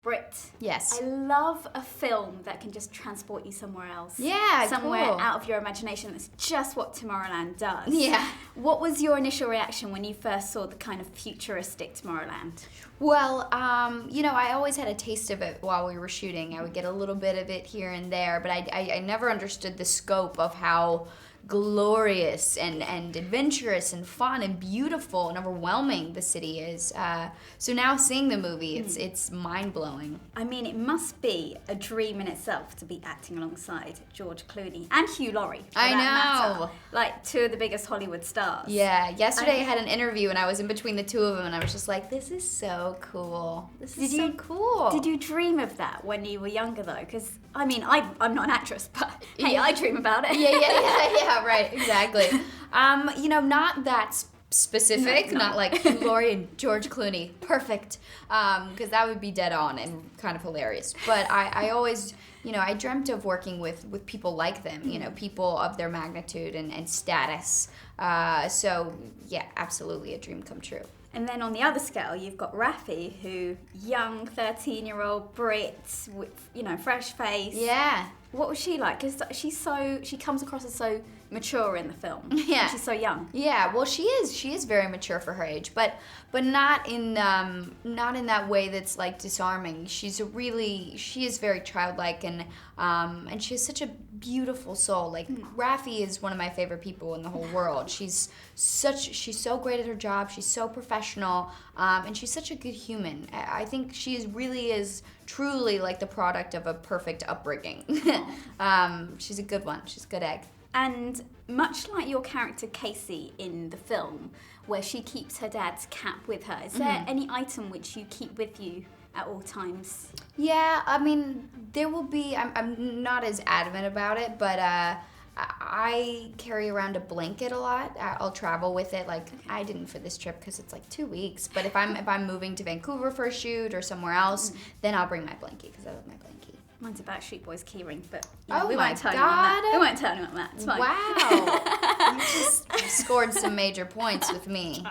Britt. Yes. I love a film that can just transport you somewhere else. Yeah, somewhere cool. out of your imagination. That's just what Tomorrowland does. Yeah. What was your initial reaction when you first saw the kind of futuristic Tomorrowland? Well, I always had a taste of it while we were shooting. I would get a little bit of it here and there, but I never understood the scope of how glorious and adventurous and fun and beautiful and overwhelming the city is. So now seeing the movie, it's mind-blowing. I mean, it must be a dream in itself to be acting alongside George Clooney and Hugh Laurie. I know. Matter. Like, two of the biggest Hollywood stars. Yeah, yesterday I had an interview and I was in between the two of them and I was just like, this is so cool. This is so cool. Did you dream of that when you were younger, though? Because, I mean, I'm not an actress, but hey, Yeah. I dream about it. Yeah, right, exactly. Not that specific, No. not like Hugh Laurie and George Clooney, perfect, because that would be dead on and kind of hilarious. But I always, I dreamt of working with people like them, people of their magnitude and status. So, yeah, absolutely a dream come true. And then on the other scale, you've got Raffi, who, young 13-year-old Brit with, fresh face. Yeah. What was she like? Because she comes across as so mature in the film. Yeah. And she's so young. Yeah, well, she is very mature for her age, but not in that way that's like disarming. She is very childlike and she has such a beautiful soul. Like Raffi is one of my favorite people in the whole world. She's so great at her job. She's so professional, and she's such a good human. I think she really is truly like the product of a perfect upbringing. She's a good one. She's a good egg. And much like your character Casey in the film, where she keeps her dad's cap with her, is there any item which you keep with you at all times? Yeah, I mean, there will be, I'm not as adamant about it, but I carry around a blanket a lot. I'll travel with it. Like, I didn't for this trip because it's like 2 weeks, but if I'm moving to Vancouver for a shoot or somewhere else, then I'll bring my blanket because I love my blanket. Mine's a Backstreet Boys keyring, but Oh we my won't tell you on that. God. We won't tell you on that. It's fine. Wow. You just scored some major points with me.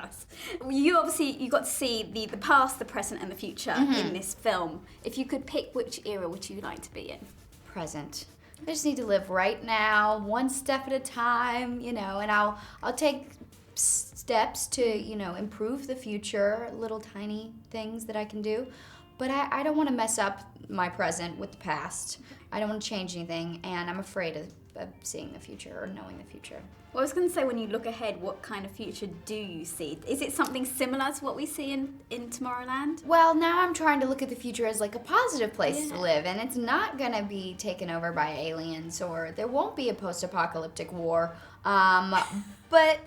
You got to see the past, the present, and the future in this film. If you could pick, which era would you like to be in? Present. I just need to live right now, one step at a time, and I'll take steps to, improve the future, little tiny things that I can do. But I don't want to mess up my present with the past. I don't want to change anything, and I'm afraid of seeing the future or knowing the future. Well, I was going to say, when you look ahead, what kind of future do you see? Is it something similar to what we see in Tomorrowland? Well, now I'm trying to look at the future as like a positive place to live, and it's not going to be taken over by aliens, or there won't be a post-apocalyptic war. But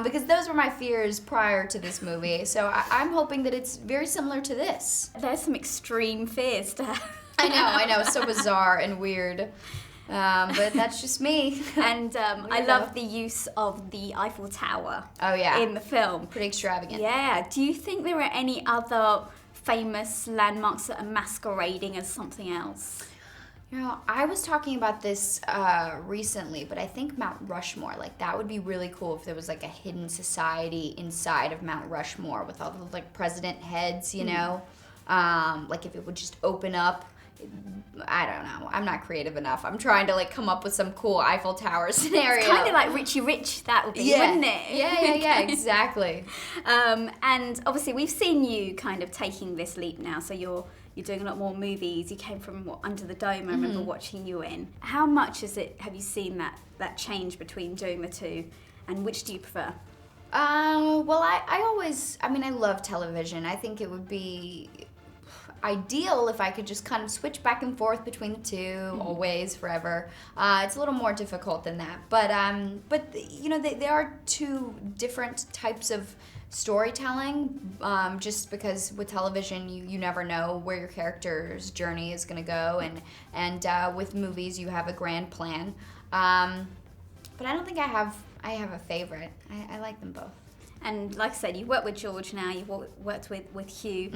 because those were my fears prior to this movie, so I'm hoping that it's very similar to this. There's some extreme fears to have. I know, it's so bizarre and weird. But that's just me. And I love the use of the Eiffel Tower in the film. Pretty extravagant. Yeah. Do you think there are any other famous landmarks that are masquerading as something else? I was talking about this recently, but I think Mount Rushmore, like that would be really cool if there was like a hidden society inside of Mount Rushmore with all the like president heads, like if it would just open up. I don't know. I'm not creative enough. I'm trying to like come up with some cool Eiffel Tower scenario. It's kind of like Richie Rich, that would be, wouldn't it? Yeah, exactly. And obviously we've seen you kind of taking this leap now. So you're doing a lot more movies. You came from Under the Dome. I remember watching you in. How much have you seen that change between doing the two, and which do you prefer? Well, I love television. I think it would be ideal if I could just kind of switch back and forth between the two, always, forever. It's a little more difficult than that, but there are two different types of storytelling. Just because with television, you never know where your character's journey is going to go, and with movies, you have a grand plan. But I don't think I have a favorite. I like them both. And like I said, you've worked with George now, you've worked with Hugh.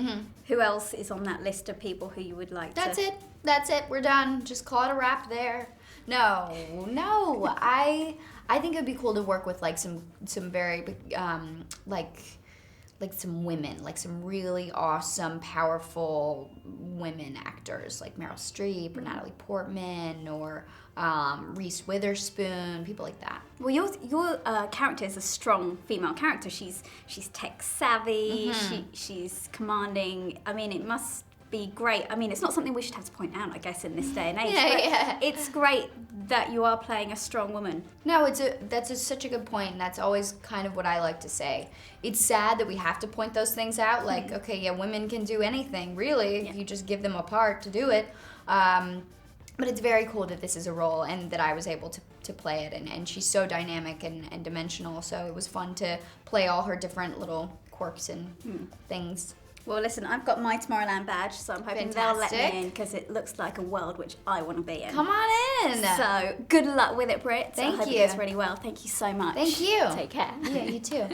Who else is on that list of people who you would like That's it. We're done. Just call it a wrap there. No. I think it would be cool to work with like some very like some women, like some really awesome, powerful women actors, like Meryl Streep or Natalie Portman or Reese Witherspoon, people like that. Well, your character is a strong female character. She's tech savvy. She's commanding. I mean, it must be great. I mean, it's not something we should have to point out, I guess, in this day and age. It's great that you are playing a strong woman. No, that's such a good point, and that's always kind of what I like to say. It's sad that we have to point those things out, like, okay, yeah, women can do anything, really, if you just give them a part to do it. But it's very cool that this is a role and that I was able to play it, and she's so dynamic and dimensional, so it was fun to play all her different little quirks and things. Well, listen, I've got my Tomorrowland badge, so I'm hoping they'll let me in because it looks like a world which I want to be in. Come on in. So good luck with it, Britt. Thank I hope you. it goes really well. Thank you so much. Thank you. Take care. Yeah, you too.